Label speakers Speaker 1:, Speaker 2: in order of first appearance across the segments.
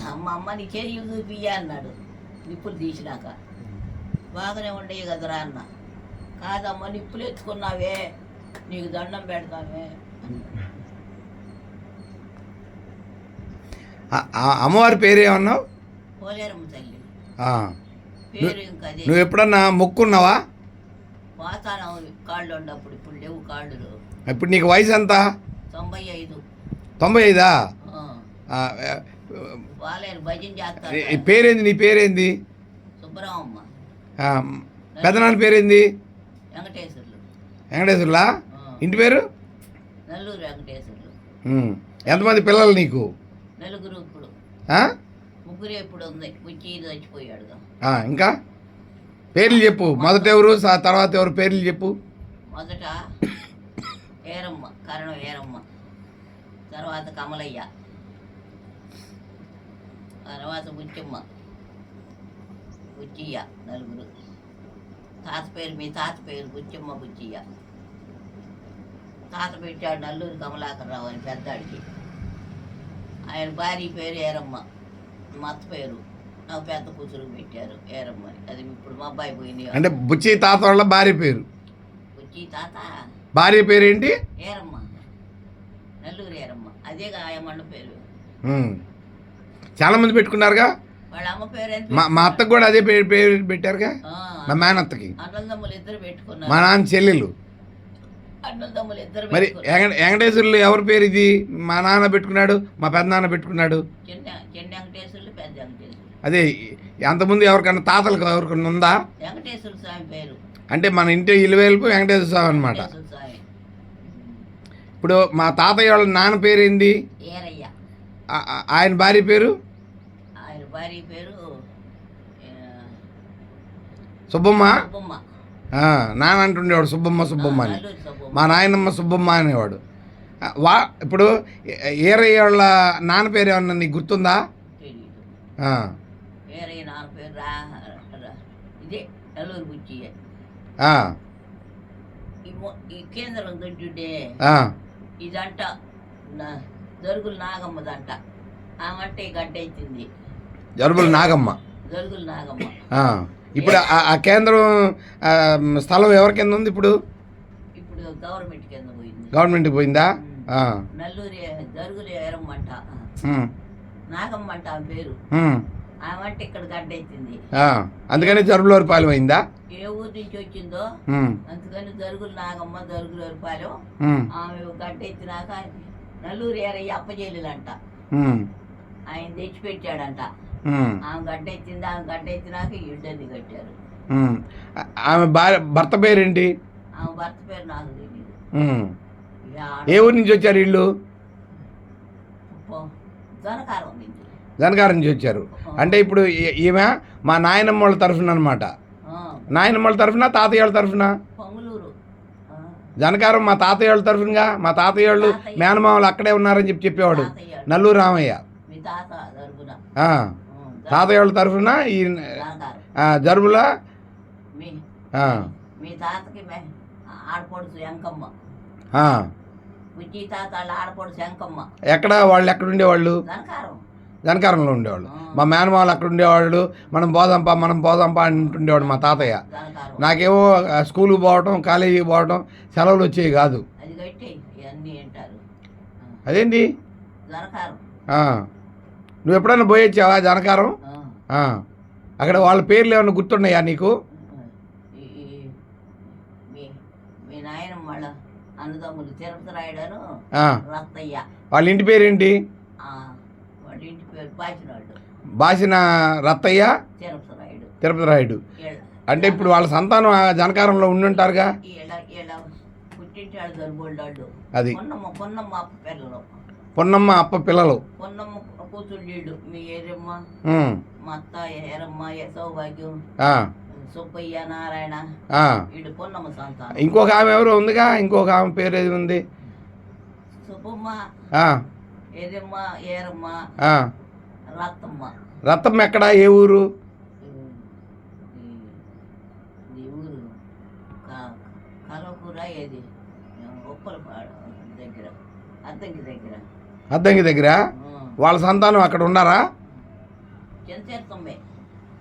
Speaker 1: మా అమ్మ నీ చెయ్యి చూపియ్యా అన్నాడు నిప్పులు తీసినాక. బాగానే ఉండేవి కదరా అన్న. కాదమ్మ నిప్పులు ఎత్తుకున్నావే నీకు దండం పెడతామే.
Speaker 2: అమ్మవారి పేరేమన్నావు?
Speaker 1: పోలేరమ్మ తల్లి
Speaker 2: ఆ.
Speaker 1: పేరు ఇంకా అదే.
Speaker 2: నువ్వు ఎప్పుడన్నా మొక్కున్నావా?
Speaker 1: పాతాను కాళ్ళు ఉండప్పుడు, ఇప్పుడు లేవు కాళ్ళు.
Speaker 2: ఇప్పుడు నీకు వయసు ఎంత?
Speaker 1: 95.
Speaker 2: 95ఆ?
Speaker 1: వాళ్ళని భజన చేస్తారు.
Speaker 2: పేరేంది? నీ పేరేంది?
Speaker 1: సుబ్బరామమ్మ.
Speaker 2: పెదనాన్న పేరేంది?
Speaker 1: వెంకటేశ్వర్లు.
Speaker 2: వెంకటేశ్వర్లా? ఇంటి పేరు?
Speaker 1: నల్లూరు వెంకటేశ్వర్లు.
Speaker 2: ఎంతమంది పిల్లలు నీకు?
Speaker 1: నలుగురు. ఇప్పుడు ముగ్గురు ఎప్పుడు ఉంది, వచ్చి చచ్చిపోయాడుగా.
Speaker 2: ఇంకా పేర్లు చెప్పు. మొదట ఎవరు, తర్వాత ఎవరు పేర్లు చెప్పు.
Speaker 1: మొదట ఏరమ్మ, కరణం ఏరమ్మ, తర్వాత కమలయ్య, తర్వాత బుచ్చమ్మ, బుచ్చియ్య. నలుగురు. తాత పేరు, మీ తాత పేరు బుచ్చమ్మ బుచ్చియ్య. తాత పెట్టాడు నల్లూరు కమలాకరరావు అని పెద్దాడికి. ఆయన భార్య పేరు ఏరమ్మ, మా అత్త పేరు. నాకు పెద్ద కూతురు పెట్టారు ఏరమ్మ అని. అది ఇప్పుడు మా అబ్బాయి పోయింది.
Speaker 2: అంటే బుచ్చి తాత వాళ్ళ భార్య పేరు?
Speaker 1: బుచ్చి తాత
Speaker 2: భార్య పేరు ఏంటి?
Speaker 1: ఏరమ్మ, నల్లూరు ఏరమ్మ. అదే ఆయమ్మ పేరు.
Speaker 2: చాలా మంది పెట్టుకున్నారుగా.
Speaker 1: వాళ్ళ అమ్మ పేరు
Speaker 2: మా అత్తకు కూడా అదే పేరు పెట్టారుగా. మా మేనత్తకి
Speaker 1: అన్నదమ్ములు ఇద్దరు పెట్టుకున్నారు.
Speaker 2: మా నాన్న చెల్లెలు.
Speaker 1: అన్నదమ్ములు ఇద్దరు.
Speaker 2: మరి వెంకటేశ్వర్లు ఎవరి పేరు ఇది? మా నాన్న పెట్టుకున్నాడు, మా పెద్ద నాన్న పెట్టుకున్నాడు.
Speaker 1: చిన్న వెంకటేశ్వర్లు, పెద్ద వెంకటేశ్వర్లు.
Speaker 2: అదే అంతకుముందు ఎవరికన్నా తాతలకు ఎవరికన్నా ఉందా?
Speaker 1: వెంకటేశ్వర స్వామి పేరు.
Speaker 2: అంటే మన ఇంటి ఇలువేలుపు వెంకటేశ్వర స్వామి అనమాట. ఇప్పుడు మా తాతయ్య వాళ్ళ నాన్న పేరు ఏంది?
Speaker 1: ఏరయ్య.
Speaker 2: ఆయన భార్య పేరు?
Speaker 1: ఆయన భార్య పేరు
Speaker 2: సుబ్బమ్మ.
Speaker 1: సుబ్బమ్మ.
Speaker 2: నాన్న అంటుండేవాడు సుబ్బమ్మ సుబ్బమ్మ అని. మా నాయనమ్మ సుబ్బమ్మ అనేవాడు. ఇప్పుడు ఏరయ్య వాళ్ళ నాన్న పేరు ఏమన్నా నీకు గుర్తుందా?
Speaker 1: ఏరయ్య నాన్న పేరు ఇదే నల్లూరు బుచ్చియ్య. ఈ కేంద్రం దొడ్డుండే ఇదంట జరుగులు నాగమ్మదంట. ఆమంటే గడ్డ అవుతుంది.
Speaker 2: జరుగులు నాగమ్మ.
Speaker 1: జరుగులు నాగమ్మ.
Speaker 2: ఇప్పుడు ఆ కేంద్రం స్థలం ఎవరి కింద ఉంది ఇప్పుడు?
Speaker 1: ఇప్పుడు గవర్నమెంట్ కింద పోయింది.
Speaker 2: గవర్నమెంట్కి పోయిందా?
Speaker 1: నల్లూరి జరుగులు ఏరమ్మంట, నాగమ్మ అంట ఆమె పేరు. ఆమంటే ఇక్కడ గడ్డ అవుతుంది.
Speaker 2: అందుకని జరుగులవారి పాలెం అయిందా?
Speaker 1: ఏ ఊరు నుంచి వచ్చిందో అందుకని జరుగులు నాగమ్మ, జరుగులవారి పాలెం. ఆమె గడ్డ ఎత్తినాక నల్లూరు ఏరయ్య అప్పజేలులంట. ఆయన తెచ్చిపెట్టాడంట. ఆమె గడ్డ ఎత్తింది. ఆమె గడ్డ ఎత్తినాక ఇడ్డని కట్టారు.
Speaker 2: ఆమె భర్త పేరేంటి?
Speaker 1: ఆమె భర్త పేరు నాకు తెలియదు.
Speaker 2: ఏ ఊరి నుంచి వచ్చారు వీళ్ళు?
Speaker 1: జనకారం నుంచి.
Speaker 2: జనకారం నుంచి వచ్చారు. అంటే ఇప్పుడు ఈమె మా నాయనమ్మ వాళ్ళ తరఫున అనమాట. నాయనమ్మ వాళ్ళ తరఫున, తాతయ్య వాళ్ళ తరఫున?
Speaker 1: పొంగులూరు.
Speaker 2: జనకారం మా తాతయ్య వాళ్ళ తరఫునగా. మా తాతయ్య వాళ్ళు మేనమామలు అక్కడే ఉన్నారని చెప్పేవాడు నల్లూరు రామయ్య. తాతయ్య వాళ్ళ తరఫున ఈ జరుబుల
Speaker 1: మీ తాతకి ఆడపడుచు వెంకమ్మ. బుజ్జి తాత వాళ్ళ ఆడపడుచు వెంకమ్మ.
Speaker 2: ఎక్కడ వాళ్ళు? ఎక్కడ ఉండేవాళ్ళు? జనకారంలో ఉండేవాళ్ళు. మా మేనమామలు అక్కడ ఉండేవాళ్ళు. మనం పోదాంపా అంటుండేవాడు మా తాతయ్య. నాకేమో స్కూల్కి పోవటం, కాలేజీకి పోవటం, సెలవులు వచ్చేవి కాదు. అదేంటి? నువ్వు ఎప్పుడైనా పోయొచ్చావా జనకారం? అక్కడ వాళ్ళ పేర్లు ఏమైనా గుర్తున్నాయా నీకు?
Speaker 1: మీ నాయనమ్మ వాళ్ళ అన్నదమ్ములు తిరుపతి రాయుడు, రత్తయ్య.
Speaker 2: వాళ్ళ ఇంటి పేరేంటి?
Speaker 1: వాళ్ళ ఇంటి పేరు బాచినాడు.
Speaker 2: బాసిన రత్తయ్య, తిరుపతి రాయుడు. అంటే ఇప్పుడు వాళ్ళ సంతానం జనకారంలో ఉండి ఉంటారుగా.
Speaker 1: పుట్టింటాడు జరుబోళ్ళు.
Speaker 2: అది
Speaker 1: పొన్నమ్మ అప్ప పిల్లలు.
Speaker 2: పొన్నమ్మ అప్ప పిల్లలు.
Speaker 1: పొన్నమ్మ కూతుళ్ళు మీ ఏరమ్మ, మా అత్త ఏరమ్మ, సౌభాగ్యం, సుబ్బయ్య, నారాయణ. వీడు పొన్నమ్మ సంతానం.
Speaker 2: ఇంకొక ఆమె ఎవరు ఉందిగా? ఇంకొక ఆమె పేరు ఏది ఉంది?
Speaker 1: సుబ్బమ్మ, ఏరమ్మ, ఏరమ్మ, రత్తమ్మ.
Speaker 2: రత్తమ్మ ఎక్కడ? ఏ ఊరు?
Speaker 1: కలవకూర. ఏది ఉప్పలపాడు దగ్గర, అద్దంకి దగ్గర.
Speaker 2: అద్దంకి దగ్గర. వాళ్ళ సంతానం అక్కడ ఉన్నారా?
Speaker 1: చింతమ్మే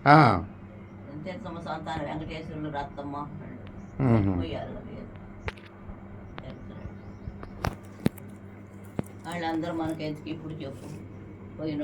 Speaker 2: ఆ,
Speaker 1: చింతమ్మ సంతానం వెంకటేశ్వరులు రత్తమ్మ
Speaker 2: మ్మ్.
Speaker 1: పోయారు వాళ్ళందరూ మనకి ఎందుకు ఇప్పుడు చెప్పు పోయిన